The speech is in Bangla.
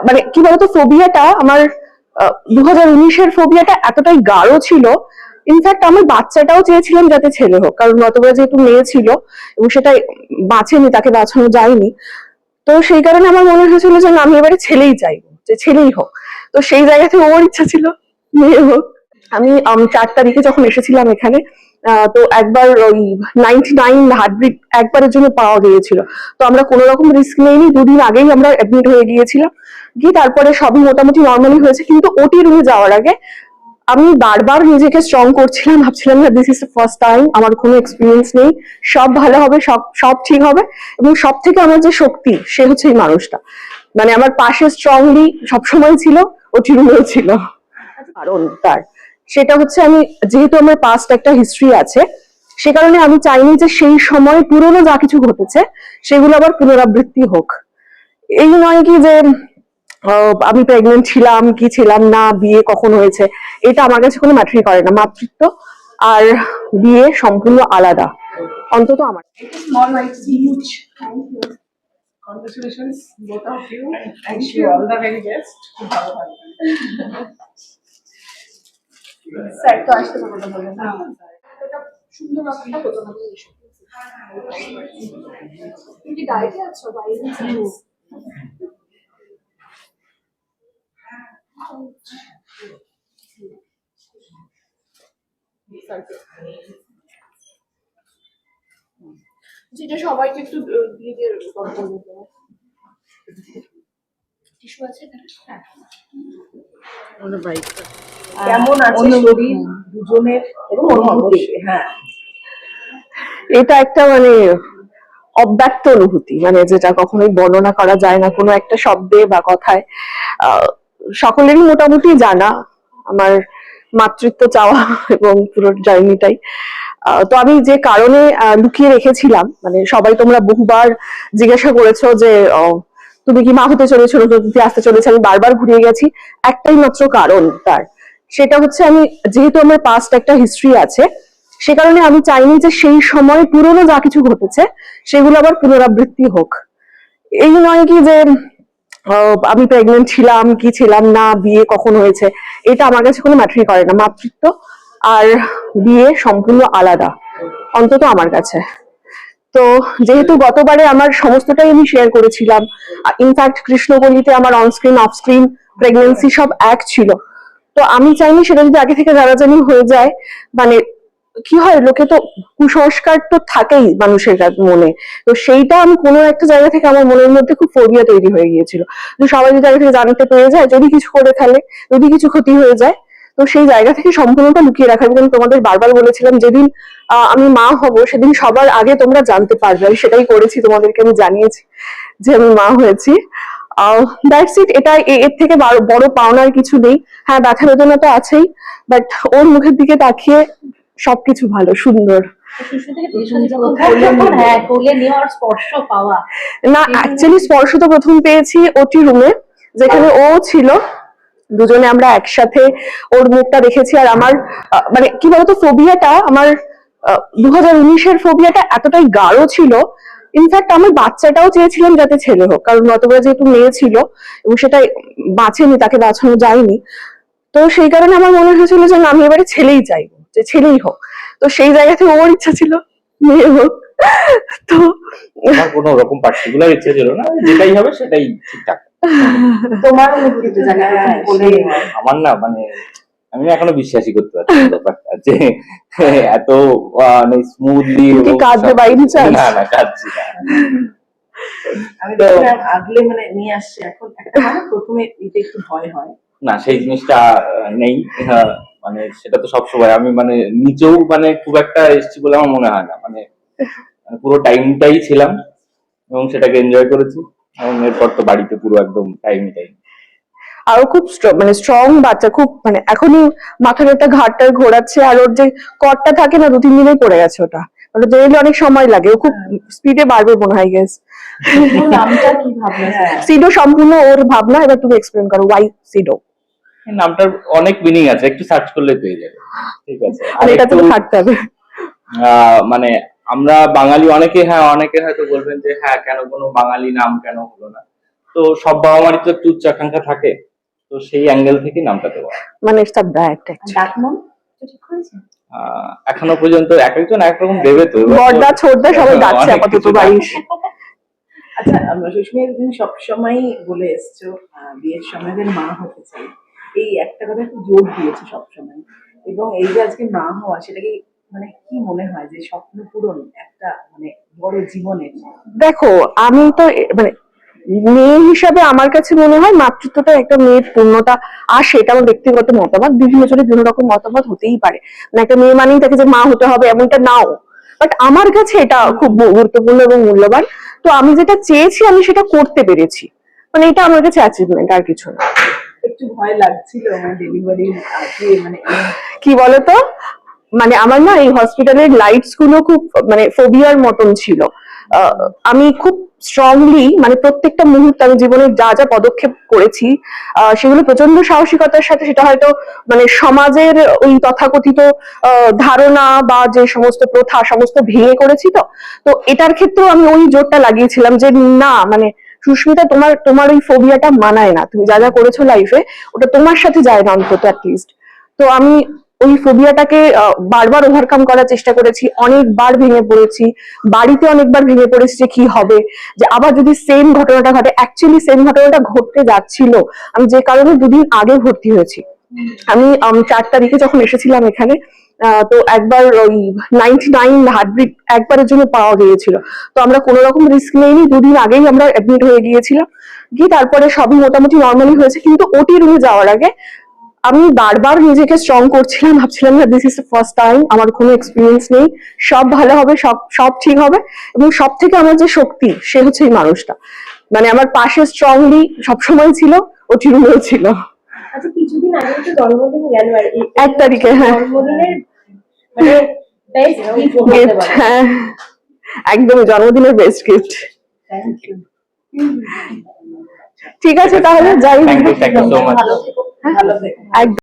মানে কি বলতো, ফোবিয়াটা আমার 2019-এর ফোবিয়াটা এতটাই গাঢ় ছিল। ইনফ্যাক্ট আমার বাচ্চাটাও চেয়েছিলাম যাতে ছেলে হোক, কারণ গতবার যেহেতু মেয়ে ছিল এবং সেটা বাঁচেনি, তাকে বাঁচানো যায়নি। তো সেই কারণে আমার মনে হয়েছিল যে না, আমি এবারে ছেলেই চাইবো, যে ছেলেই হোক। তো সেই জায়গা থেকে ওর ইচ্ছা ছিল মেয়ে হোক। আমি 4 তারিখে যখন এসেছিলাম এখানে, তো একবার ওই 99 হার্টবিট একবারের জন্য পাওয়া গিয়েছিল। তো আমরা কোনো রকম রিস্ক নেইনি, 2 দিন আগেই আমরা অ্যাডমিট হয়ে গিয়েছিলাম। গিয়ে তারপরে সবই মোটামুটি নর্মালি হয়েছে, কিন্তু ওটি রুমে যাওয়ার আগে আমি বারবার নিজেকে স্ট্রং করছিলাম, ভাবছিলাম না this is the first time, আমার কোনো এক্সপিরিয়েন্স নেই, সব ভালো হবে, সব সব ঠিক হবে। এবং সব থেকে আমার যে শক্তি, সে হচ্ছে এই মানুষটা, মানে আমার পাশে স্ট্রংলি সবসময় ছিল, ওটি রুমেও ছিল। কারণ তার সেটা হচ্ছে, আমি যেহেতু আমার পাস্ট একটা হিস্ট্রি আছে, সে কারণে আমি চাইনি যে সেই সময় পুরনো যা কিছু ঘটেছে সেগুলো আবার পুনরাবৃত্তি হোক। এই নয় কি যে আমি প্রেগনেন্ট ছিলাম কি ছিলাম না, বিয়ে কখন হয়েছে, এটা আমার কাছে কোনো ম্যাটারই করে না। মাতৃত্ব আর বিয়ে সম্পূর্ণ আলাদা, অন্তত আমার। Small like huge. Thank you. Congratulations, both of you. Thank you. All the very best. Sir তো আসতে কথা বলবেন না, এটা সুন্দর ব্যাপারটা হতো না। তুমি কি ডায়েটে আছো বাইরে? যেটা সবাইকে একটু দিয়ে দিয়ে গল্প বলতে হবে। টিস্যু আছে এখানে? কেমন আছে শরীর দুজনের এবং অনুভূতি? হ্যাঁ, এটা একটা মানে অব্যক্ত অনুভূতি, মানে যেটা কখনোই বর্ণনা করা যায় না কোনো একটা শব্দে বা কথায়। সকলেরই মোটামুটি জানা আমার মাতৃত্ব চাওয়া এবং পুরো জার্নিটাই। তো আমি যে কারণে লুকিয়ে রেখেছিলাম, মানে সবাই তোমরা বহুবার জিজ্ঞাসা করেছো যে তুমি কি মা হতে চলেছো, নতুন আসতে চলেছে, আমি বারবার ঘুরিয়ে গেছি। একটাই মাত্র কারণ তার, সেটা হচ্ছে আমি যেহেতু আমার পাস্ট একটা হিস্ট্রি আছে, সে কারণে আমি চাইনি যে সেই সময় পুরনো যা কিছু ঘটেছে সেগুলো আবার পুনরাবৃত্তি হোক। এই নয় কি যে আমি প্রেগনেন্ট ছিলাম কি ছিলাম না, বিয়ে কখন হয়েছে, এটা আমার কাছে কোনো ম্যাটারই করে না। মাতৃত্ব আর বিয়ে সম্পূর্ণ আলাদা, অন্তত আমার কাছে। তো যেহেতু গতবারে আমার সমস্তটাই আমি শেয়ার করেছিলাম, ইনফ্যাক্ট কৃষ্ণকলিতে আমার অনস্ক্রিন অফস্ক্রিন প্রেগনেন্সি সব এক ছিল, তো আমি চাইনি সেটা যদি আগে থেকে জানাজানি হয়ে যায়, মানে কি হয়, লোকে তো কুসংস্কার তো থাকেই মানুষের মনে, তো সেইটা আমি কোনো একটা জায়গা থেকে আমার মনের মধ্যে খুব ফোবিয়া তৈরি হয়ে গিয়েছিল যে সবাই যদি আগে থেকে জানতে পেরে যায়, যদি কিছু করে ফেলে, যদি কিছু ক্ষতি হয়ে যায়, তো সেই জায়গা থেকে সম্পূর্ণটা লুকিয়ে রাখা। এবং তোমাদের বারবার বলেছিলাম যেদিন আমি মা হব সেদিন সবার আগে তোমরা জানতে পারবে, আমি সেটাই করেছি, তোমাদেরকে আমি জানিয়েছি যে আমি মা হয়েছি। That's it. এটা এর থেকে বড় পাওনার কিছু নেই। হ্যাঁ, ব্যথা বেদনা তো আছেই, বাট ওর মুখের দিকে তাকিয়ে সবকিছু ভালো সুন্দর। না, অ্যাকচুয়ালি স্পর্শ তো প্রথম পেয়েছি ওটি রুমে, যেখানে ও ছিল, দুজনে আমরা একসাথে ওর মুখটা দেখেছি। আর আমার মানে কি বলতো, ফোবিয়াটা আমার 2019-এর ফোবিয়াটা এতটাই গাঢ় ছিল। ইনফ্যাক্ট আমার বাচ্চাটাও চেয়েছিলাম যাতে ছেলে হোক, কারণ গতবার যেহেতু মেয়ে ছিল এবং সেটা বাঁচেনি, তাকে বাঁচানো যায়নি। তো সেই কারণে আমার মনে হয়েছিল যে না, আমি এবারে ছেলেই চাইবো, যে ছেলেই হোক। তো সেই জায়গা থেকে ওর ইচ্ছা ছিল মেয়ে হোক। তো আমার কোনো রকম পার্টিকুলার ইচ্ছে ছিল না, যেটাই হবে সেটাই ঠিকঠাক। তোমার অনুভূতিতে জানি বলে আমার না, মানে আমি এখনো বিশ্বাসই করতে পারছি না ব্যাপারটা যে এত মানে স্মুথলি। কাঁদবে বাইরে চান্স? না না, কাঁদছি না। আমি দেখলাম আগলে মানে নিয়ে আসছে, এখন একটা মানে প্রথমে এটা একটু ভয় হয় না, সেই জিনিসটা নেই। মানে সেটা তো সবসময় আমি মানে নিচেও মানে খুব একটা এসেছি বলে আমার মনে হয় না, মানে পুরো টাইমটাই ছিলাম এবং সেটাকে এনজয় করেছি। এবং এরপর তো বাড়িতে পুরো একদম টাইম। আরো খুব মানে স্ট্রং বাচ্চা, খুব মানে এখনই মাথার একটা ঘাটটা ঘোরাচ্ছে, আর ওর যে কটটা থাকে না, 2-3 দিনেই পড়ে গেছে ওটা, মানে যেতে অনেক সময় লাগে, ও খুব স্পিডে বাড়বে মনে হয় গেস। নামটা কি ভাবনা? সিডো সম্পূর্ণ ওর ভাবনা, এবার তুমি এক্সপ্লেন করো ওয়াই সিডো। নামটার অনেক মিনিং আছে, একটু সার্চ করলে পেয়ে যাবে। ঠিক আছে, আর এটা তো থাকতে হবে। মানে আমরা বাঙালি অনেকে, হ্যাঁ অনেকে হয়তো বলবেন যে হ্যাঁ কেন কোনো বাঙালি নাম কেন হলো না। তো তো সব বাবা মারই তো একটু উচ্চাকাঙ্ক্ষা থাকে, তো সেই অ্যাঙ্গেল থেকে নামটা দেওয়া। মানে ইটস আ ব্র্যাট ডাকনাম তো ঠিক হয়েছে? এখনো পর্যন্ত এক একজন এক রকম দেবে তো, এবার তো বড়দা ছোটদা সবাই ডাকছে অনেক আপাতত কিছু বাড়ির। আচ্ছা, সুস্মিতা, তুমি সবসময় বলে এসছো বিয়ের সময় যে মা হতে চাই, এই একটা কথা খুব জোর দিয়েছো সবসময়, এবং এই যে আজকে মা হওয়া, সেটা কি মানে কি মনে হয় যে স্বপ্ন পূরণ একটা মানে বড় জীবনের? দেখো আমি তো মানে মেয়ে হিসাবে আমার কাছে মনে হয় মাতৃত্বটা একটা মেয়ের পূর্ণতা আসে, এটা আমার ব্যক্তিগত মতামত, বিভিন্ন জনের বিভিন্ন রকম মতামত হতেই পারে, মানে একটা মেয়ে মানেই তাকে যে মা হতে হবে এমনটা নাও, বাট আমার কাছে এটা খুব গুরুত্বপূর্ণ এবং মূল্যবান। তো আমি যেটা চেয়েছি আমি সেটা করতে পেরেছি, মানে এটা আমার কাছে অ্যাচিভমেন্ট, আর কিছু না। একটু ভয় লাগছিল মানে ডেলিভারির আগে, মানে কি বলতো, মানে আমার না এই হসপিটালের লাইটস গুলো খুব মানে ফোবিয়ার মতন ছিল। আমি খুব স্ট্রংলি মানে প্রত্যেকটা মুহূর্তে আমি জীবনে যা যা পদক্ষেপ করেছি সেগুলো প্রচন্ড সাহসিকতার সাথে, সেটা হয়তো মানে সমাজের ওই তথাকথিত ধারণা বা যে সমস্ত প্রথা সমস্ত ভেঙে করেছি। তো তো এটার ক্ষেত্রেও আমি ওই জোরটা লাগিয়েছিলাম যে না মানে সুস্মিতা, তোমার তোমার ওই ফোবিয়াটা মানায় না, তুমি যা যা করেছো লাইফে ওটা তোমার সাথে যায় না অন্তত অ্যাটলিস্ট। তো আমি ওই ফোবিয়াটাকে বারবার ওভারকাম করার চেষ্টা করেছি, অনেকবার ভেঙে পড়েছি, বাড়িতে অনেকবার ভেঙে পড়েছি যে কি হবে, যে আবার যদি সেম ঘটনাটা ঘটে। অ্যাকচুয়ালি সেম ঘটনাটা ঘটতে যাচ্ছিল, আমি যে কারণে দুদিন আগে ভর্তি হয়েছি। আমি 4 তারিখে যখন এসেছিলাম এখানে, তো একবার ওই 99 হার্টবিট একবারের জন্য পাওয়া গিয়েছিল। তো আমরা কোনো রকম রিস্ক নেইনি, দুদিন আগেই আমরা অ্যাডমিট হয়ে গিয়েছিলাম, গিয়ে তারপরে সবই মোটামুটি নর্মালি হয়েছে। কিন্তু ওটি রুমে যাওয়ার আগে আমি বারবার নিজেকে স্ট্রং করছিলাম, ভাবছিলাম না this is the first time, আমার কোনো এক্সপিরিয়েন্স নেই, সব ভালো হবে, সব সব ঠিক হবে। এবং সব থেকে আমার যে শক্তি সে হচ্ছে এই মানুষটা, মানে আমার পাশে স্ট্রংলি সবসময় ছিল, ওটি রুমেও ছিল। আচ্ছা, কিছুদিন আগে তো জন্মদিন গেল, আর 1 তারিখে, হ্যাঁ জন্মদিনের মানে বেস্ট গিফট বলতে গিফট, পারো। হ্যাঁ একদমই জন্মদিনের বেস্ট গিফট। Thank you. ঠিক আছে তাহলে যাই। Thank you so much. ভালো থেকো, ভালো থেকো। একদম।